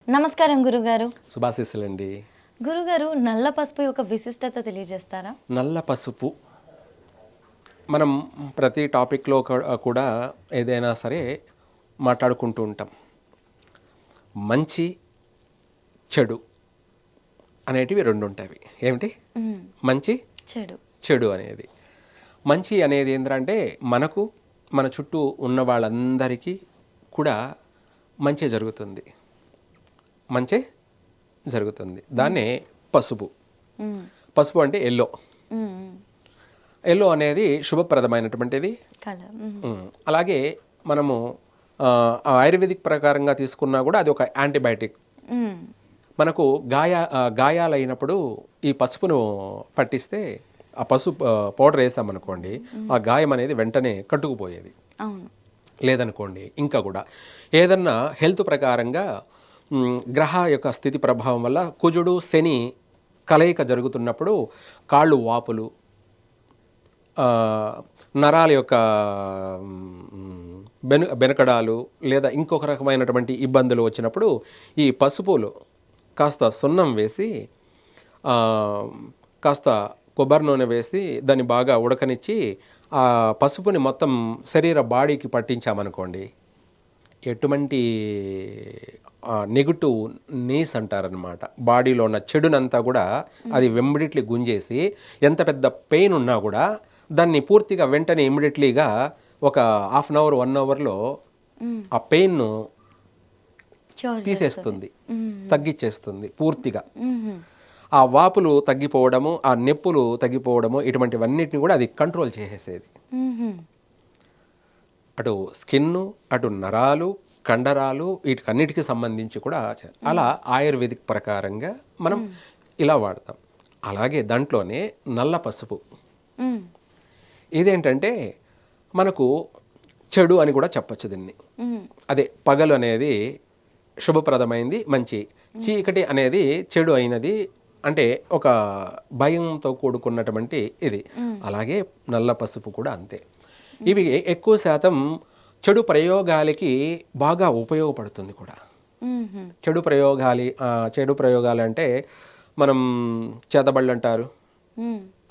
నమస్కారం గురుగారు. శుభాశీస్సులండి. గురుగారు, నల్ల పసుపు యొక్క విశిష్టత తెలియజేస్తారా? నల్ల పసుపు మనం ప్రతి టాపిక్‌లో కూడా ఏదైనా సరే మాట్లాడుకుంటూ ఉంటాం. మంచి, చెడు అనేటివి 2 ఉంటాయి. ఏమిటి? మంచి, చెడు. చెడు అనేది. మంచి అనేది ఏంటంటే మనకు, మన చుట్టూ ఉన్న వాళ్ళందరికీ కూడా మంచే జరుగుతుంది. మంచే జరుగుతుంది. దాన్నే పసుపు. పసుపు అంటే యెల్లో. యెల్లో అనేది శుభప్రదమైనటువంటిది. కలర్. అలాగే మనము ఆయుర్వేదిక్ ప్రకారంగా తీసుకున్నా కూడా అది ఒక యాంటీబయాటిక్. మనకు గాయాలైనప్పుడు ఈ పసుపును పట్టిస్తే ఆ పసుపు పౌడర్ వేసామనుకోండి, ఆ గాయం అనేది వెంటనే కట్టుకుపోయేది. అవును. లేదనుకోండి ఇంకా కూడా ఏదన్నా హెల్త్ ప్రకారంగా గ్రహ యొక్క స్థితి ప్రభావం వల్ల కుజుడు శని కలయిక జరుగుతున్నప్పుడు కాళ్ళు వాపులు, నరాల యొక్క బెనకడాలు లేదా ఇంకొక రకమైనటువంటి ఇబ్బందులు వచ్చినప్పుడు ఈ పసుపులో కాస్త సున్నం వేసి కాస్త కొబ్బరి నూనె వేసి దాన్ని బాగా ఉడకనిచ్చి ఆ పసుపుని మొత్తం శరీర బాడీకి పట్టించామనుకోండి, ఎటువంటి నెగిటివ్ నీస్ అంటారనమాట, బాడీలో ఉన్న చెడునంతా కూడా అది ఇమ్మీడియట్లీ గుంజేసి ఎంత పెద్ద పెయిన్ ఉన్నా కూడా దాన్ని పూర్తిగా వెంటనే ఇమ్మీడియట్లీగా ఒక హాఫ్ అన్ అవర్ 1 అవర్లో ఆ పెయిన్ను తీసేస్తుంది, తగ్గించేస్తుంది పూర్తిగా. ఆ వాపులు తగ్గిపోవడము, ఆ నొప్పులు తగ్గిపోవడము, ఇటువంటివన్నిటిని కూడా అది కంట్రోల్ చేసేసేది. అటు స్కిన్ను, అటు నరాలు, కండరాలు, వీటికన్నిటికీ సంబంధించి కూడా అలా ఆయుర్వేదిక్ ప్రకారంగా మనం ఇలా వాడతాం. అలాగే దాంట్లోనే నల్ల పసుపు ఇదేంటంటే మనకు చెడు అని కూడా చెప్పచ్చు దీన్ని. అదే పగలు అనేది శుభప్రదమైంది మంచి, చీకటి అనేది చెడు అయినది, అంటే ఒక భయంతో కూడుకున్నటువంటి ఇది. అలాగే నల్ల పసుపు కూడా అంతే. ఇవి ఎక్కువ శాతం చెడు ప్రయోగాలకి బాగా ఉపయోగపడుతుంది కూడా. చెడు ప్రయోగాలు అంటే మనం చేతబళ్ళు అంటారు,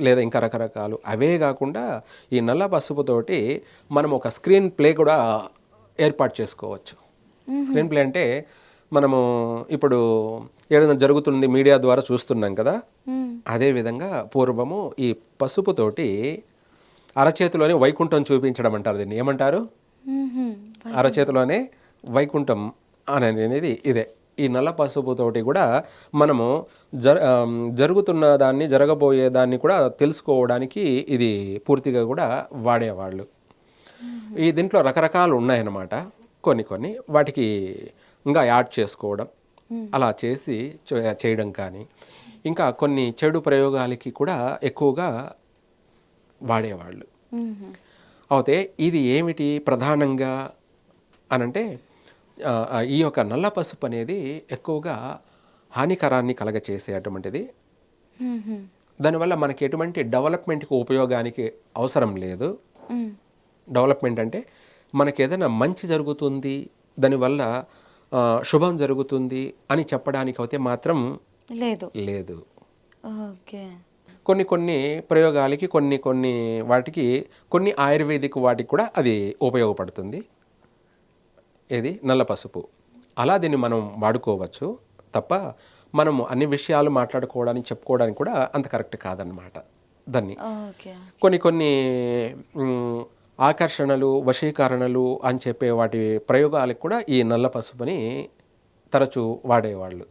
లేదా ఇంకా రకరకాలు. అవే కాకుండా ఈ నల్ల పసుపుతోటి మనం ఒక స్క్రీన్ ప్లే కూడా ఏర్పాటు చేసుకోవచ్చు. స్క్రీన్ ప్లే అంటే మనము ఇప్పుడు ఏదైనా జరుగుతుంది మీడియా ద్వారా చూస్తున్నాం కదా, అదేవిధంగా పూర్వము ఈ పసుపుతోటి అరచేతిలోనే వైకుంఠం చూపించడం అంటారు. దీన్ని ఏమంటారు? అరచేతిలోనే వైకుంఠం అనేది ఇదే. ఈ నల్ల పసుపుతోటి కూడా మనము జరుగుతున్న దాన్ని, జరగబోయే దాన్ని కూడా తెలుసుకోవడానికి ఇది పూర్తిగా కూడా వాడేవాళ్ళు. ఈ దీంట్లో రకరకాలు ఉన్నాయన్నమాట. కొన్ని వాటికి ఇంకా యాడ్ చేసుకోవడం, అలా చేసి చేయడం కానీ, ఇంకా కొన్ని చెడు ప్రయోగాలకి కూడా ఎక్కువగా వాడేవాళ్ళు. అయితే ఇది ఏమిటి ప్రధానంగా అనంటే, ఈ యొక్క నల్ల పసుపు అనేది ఎక్కువగా హానికరాన్ని కలగచేసేటువంటిది. దానివల్ల మనకి ఎటువంటి డెవలప్మెంట్కి ఉపయోగానికి అవసరం లేదు. డెవలప్మెంట్ అంటే మనకి ఏదైనా మంచి జరుగుతుంది, దానివల్ల శుభం జరుగుతుంది అని చెప్పడానికి అయితే మాత్రం లేదు. కొన్ని ప్రయోగాలకి, కొన్ని వాటికి, కొన్ని ఆయుర్వేదిక్ వాటికి కూడా అది ఉపయోగపడుతుంది. ఏది? నల్ల పసుపు. అలా దీన్ని మనం వాడుకోవచ్చు తప్ప మనము అన్ని విషయాలు మాట్లాడుకోవడానికి, చెప్పుకోవడానికి కూడా అంత కరెక్ట్ కాదన్నమాట. దాన్ని కొన్ని ఆకర్షణలు, వశీకరణలు అని చెప్పే వాటి ప్రయోగాలకు కూడా ఈ నల్ల పసుపుని తరచూ వాడేవాళ్ళు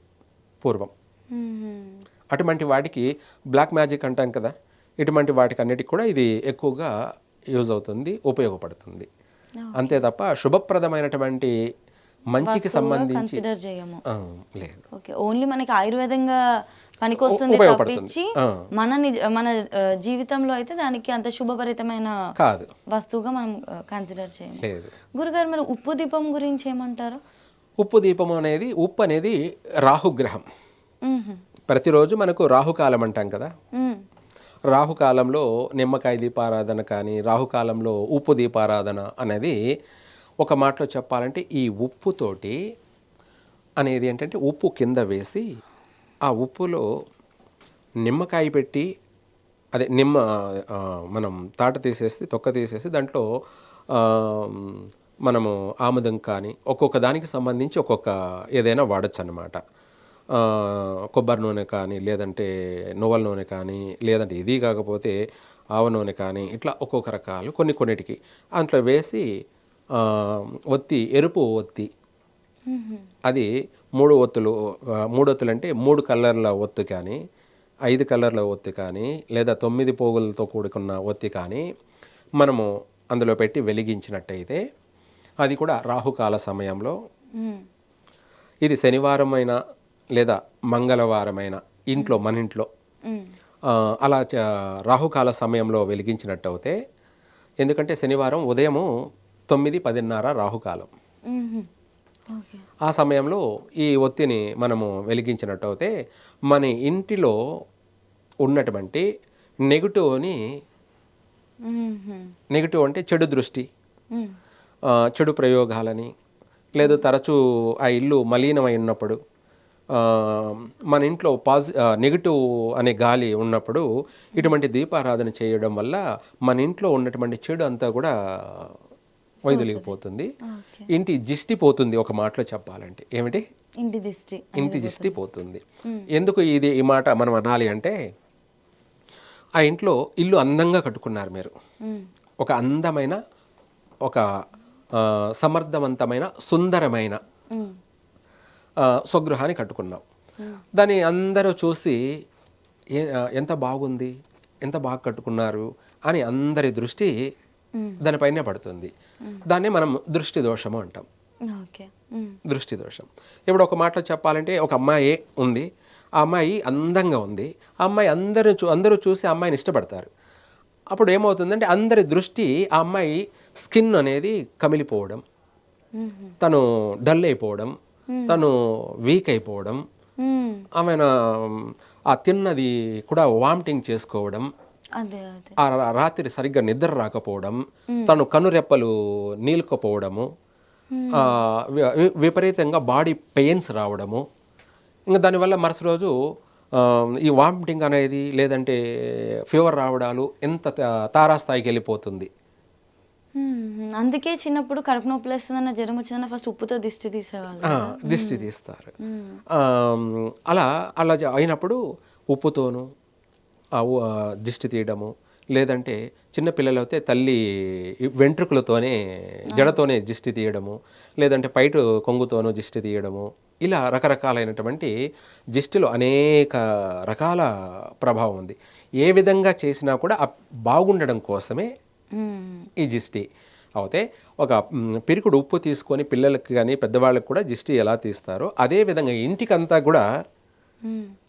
పూర్వం. అటువంటి వాటికి బ్లాక్ మ్యాజిక్ అంటాం కదా, ఇటువంటి వాటికి అన్నిటికి కూడా ఇది ఎక్కువగా యూజ్ అవుతుంది, ఉపయోగపడుతుంది. అంతే తప్ప శుభప్రదమైనటువంటి మంచికి సంబంధించి లేదు. ఓన్లీ మనకి ఆయుర్వేదంగా పనికొస్తుంది తప్పించి మన జీవితంలో అయితే దానికి అంత శుభభరితమైన కాదు వస్తువుగా మనం కన్సిడర్ చేయము. గురుగారు, మరి ఉప్పు దీపం గురించి ఏమంటారు? ఉప్పు దీపం అనేది, ఉప్పు అనేది రాహుగ్రహం. ప్రతిరోజు మనకు రాహుకాలం అంటాం కదా, రాహుకాలంలో నిమ్మకాయ దీపారాధన కానీ, రాహుకాలంలో ఉప్పు దీపారాధన అనేది ఒక మాటలో చెప్పాలంటే ఈ ఉప్పుతోటి అనేది ఏంటంటే ఉప్పు కింద వేసి ఆ ఉప్పులో నిమ్మకాయ పెట్టి అదే ఆ, మనం తాట తీసేసి తొక్క తీసేసి దాంట్లో ఆ, మనము ఆముదం కానీ ఒక్కొక్క దానికి సంబంధించి ఒక్కొక్క ఏదైనా వాడచ్చు అన్నమాట. కొబ్బరి నూనె కానీ లేదంటే నువ్వుల నూనె కానీ లేదంటే ఇది కాకపోతే ఆవ నూనె కానీ ఇట్లా ఒక్కొక్క రకాలు కొన్నిటికి దాంట్లో వేసి ఆ, ఎరుపు ఒత్తి అది 3 ఒత్తులు 3 ఒత్తులు అంటే 3 కలర్ల ఒత్తు కానీ 5 కలర్ల ఒత్తి కానీ లేదా 9 పోగులతో కూడుకున్న ఒత్తి కానీ మనము అందులో పెట్టి వెలిగించినట్టయితే అది కూడా రాహుకాల సమయంలో ఇది శనివారమైన లేదా మంగళవారమైన ఇంట్లో మన ఇంట్లో అలా రాహుకాల సమయంలో వెలిగించినట్టు అయితే, ఎందుకంటే శనివారం ఉదయము 9-10:30 రాహుకాలం. ఆ సమయంలో ఈ ఒత్తిని మనము వెలిగించినట్టు అయితే మన ఇంటిలో ఉన్నటువంటి నెగిటివ్ అంటే చెడు దృష్టి, చెడు ప్రయోగాలని, లేదు తరచూ ఆ ఇల్లు మలీనమై ఉన్నప్పుడు, మన ఇంట్లో నెగిటివ్ అనే గాలి ఉన్నప్పుడు ఇటువంటి దీపారాధన చేయడం వల్ల మన ఇంట్లో ఉన్నటువంటి చెడు అంతా కూడా వైదొలిగిపోతుంది. ఇంటి దిష్టి పోతుంది. ఒక మాటలో చెప్పాలంటే ఏమిటి, ఇంటి దిష్టి పోతుంది. ఎందుకు ఈ మాట మనం అనాలి అంటే, ఆ ఇంట్లో ఇల్లు అందంగా కట్టుకున్నారు మీరు, ఒక అందమైన ఒక సమర్థవంతమైన సుందరమైన స్వగృహాన్ని కట్టుకున్నాం. దాన్ని అందరూ చూసి ఎంత బాగుంది, ఎంత బాగా కట్టుకున్నారు అని అందరి దృష్టి దానిపైనే పడుతుంది. దాన్నే మనం దృష్టి దోషము అంటాం. దృష్టి దోషం. ఇప్పుడు ఒక మాటలో చెప్పాలంటే, ఒక అమ్మాయి ఉంది, ఆ అమ్మాయి అందంగా ఉంది, ఆ అమ్మాయి అందరూ చూసి ఆ అమ్మాయిని ఇష్టపడతారు. అప్పుడు ఏమవుతుందంటే అందరి దృష్టి ఆ అమ్మాయి స్కిన్ అనేది కమిలిపోవడం, తను డల్ అయిపోవడం, తను వీక్ అయిపోవడం, ఆమె ఆ తిన్నది కూడా వామిటింగ్ చేసుకోవడం, ఆ రాత్రి సరిగ్గా నిద్ర రాకపోవడం, తను కనురెప్పలు నీలుకపోవడము, విపరీతంగా బాడీ పెయిన్స్ రావడము, ఇంకా దానివల్ల మరుసటి రోజు ఈ వామిటింగ్ అనేది లేదంటే ఫీవర్ రావడాలు ఎంత తారాస్థాయికి వెళ్ళిపోతుంది. అందుకే చిన్నప్పుడు కడుపు నొప్పి వస్తుందన్న జ్వరం వచ్చిందన్న ఫస్ట్ ఉప్పుతో దిష్టి తీసేవాళ్ళు, దిష్టి తీస్తారు. అలా అయినప్పుడు ఉప్పుతోనూ దిష్టి తీయడము, లేదంటే చిన్నపిల్లలైతే తల్లి వెంట్రుకలతోనే జడతోనే దిష్టి తీయడము, లేదంటే పైట కొంగుతోనూ దిష్టి తీయడము, ఇలా రకరకాలైనటువంటి దిష్టిలో అనేక రకాల ప్రభావం ఉంది. ఏ విధంగా చేసినా కూడా బాగుండడం కోసమే ఈ దిష్టి. అయితే ఒక పిరికుడు ఉప్పు తీసుకొని పిల్లలకి కానీ పెద్దవాళ్ళకి కూడా దిష్టి ఎలా తీస్తారో అదేవిధంగా ఇంటికంతా కూడా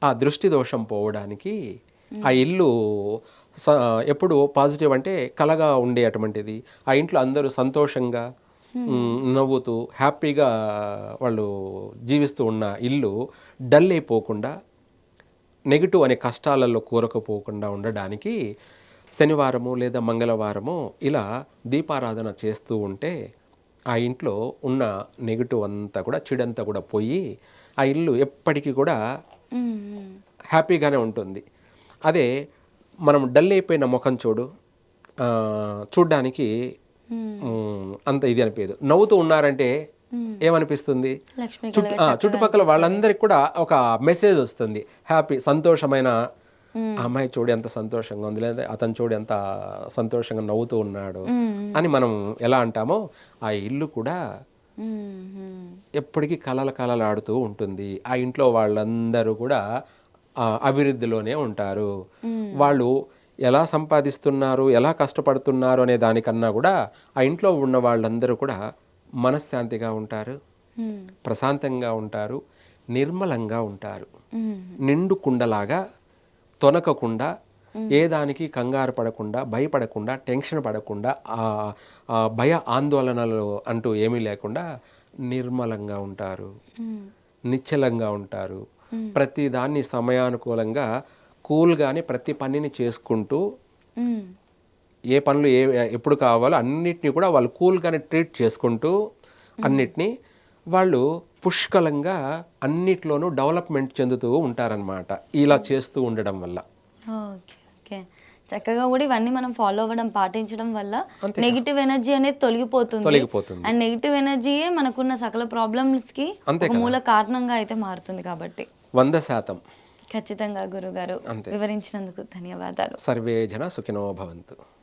ఆ దృష్టి దోషం పోవడానికి, ఆ ఇల్లు ఎప్పుడు పాజిటివ్ అంటే కలగా ఉండే అటువంటిది, ఆ ఇంట్లో అందరూ సంతోషంగా నవ్వుతూ హ్యాపీగా వాళ్ళు జీవిస్తూ ఉన్న ఇల్లు డల్ అయిపోకుండా, నెగిటివ్ అనే కష్టాలలో కూరకపోకుండా ఉండడానికి శనివారము లేదా మంగళవారము ఇలా దీపారాధన చేస్తూ ఉంటే ఆ ఇంట్లో ఉన్న నెగిటివ్ అంతా కూడా చెడంతా కూడా పోయి ఆ ఇల్లు ఎప్పటికీ కూడా హ్యాపీగానే ఉంటుంది. అదే మనం డల్ అయిపోయిన ముఖం చూడ్డానికి అంత ఇది అనిపించదు. నవ్వుతూ ఉన్నారంటే ఏమనిపిస్తుంది, చుట్టుపక్కల వాళ్ళందరికీ కూడా ఒక మెసేజ్ వస్తుంది, హ్యాపీ సంతోషమైన అమ్మాయి చూడు ఎంత సంతోషంగా ఉంది, లేదా అతను చూడు ఎంత సంతోషంగా నవ్వుతూ ఉన్నాడు అని మనం ఎలా అంటామో ఆ ఇల్లు కూడా ఎప్పటికీ కలలు ఆడుతూ ఉంటుంది. ఆ ఇంట్లో వాళ్ళందరూ కూడా అభివృద్ధిలోనే ఉంటారు. వాళ్ళు ఎలా సంపాదిస్తున్నారు, ఎలా కష్టపడుతున్నారు అనే దానికన్నా కూడా ఆ ఇంట్లో ఉన్న వాళ్ళందరూ కూడా మనశ్శాంతిగా ఉంటారు, ప్రశాంతంగా ఉంటారు, నిర్మలంగా ఉంటారు. నిండు కుండలాగా తొనకకుండా, ఏ దానికి కంగారు పడకుండా, భయపడకుండా, టెన్షన్ పడకుండా, భయ ఆందోళనలు అంటూ ఏమీ లేకుండా నిర్మలంగా ఉంటారు, నిశ్చలంగా ఉంటారు. ప్రతి దాన్ని సమయానుకూలంగా కూల్గానే ప్రతి పనిని చేసుకుంటూ, ఏ పనులు ఎప్పుడు కావాలో అన్నిటినీ కూడా వాళ్ళు కూల్గానే ట్రీట్ చేసుకుంటూ అన్నిటినీ వాళ్ళు పుష్కలంగా అన్నిట్లోనూ డెవలప్మెంట్ చెందుతూ ఉంటారనమాట ఇలా చేస్తూ ఉండడం వల్ల. ఓకే ఓకే, చక్కగా కూడా ఇవన్నీ మనం ఫాలో అవ్వడం పాటించడం వల్ల నెగిటివ్ ఎనర్జీ అనేది తొలగిపోతుంది. అండ్ నెగిటివ్ ఎనర్జీయే మనకున్న సకల ప్రాబ్లమ్స్ కి ఒక మూల కారణంగా అయితే మారుతుంది. కాబట్టి 100% ఖచ్చితంగా గురుగారు వివరించినందుకు ధన్యవాదాలు. సర్వే జన సుఖినో భవంతు.